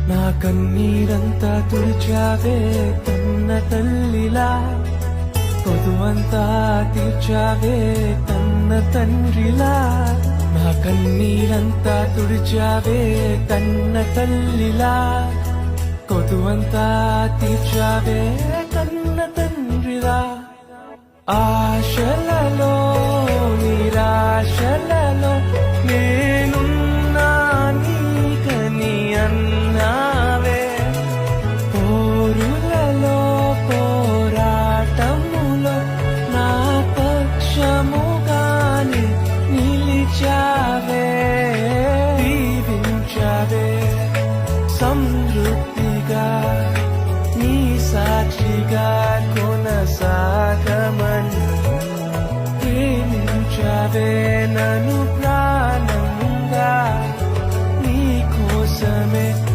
నా కన్నీరంతా తుడిచావే కన్న తల్లిలా, కొదువంతా తీర్చావే కన్న తండ్రిలా. నా కన్నీరంతా తుడిచావే కన్న తల్లిలా, కొదువంతా తీర్చావే కన్న తండ్రిలా. ఆశలలో నిరాశలలో నేనున్నా నీకని అన్నావే, పోరులలో పోరాటములో నా పక్షముగానే నిలిచావే. దీవించావే సమృద్ధిగా నీ సాక్షిగా కొనసాగమని, ప్రేమించావే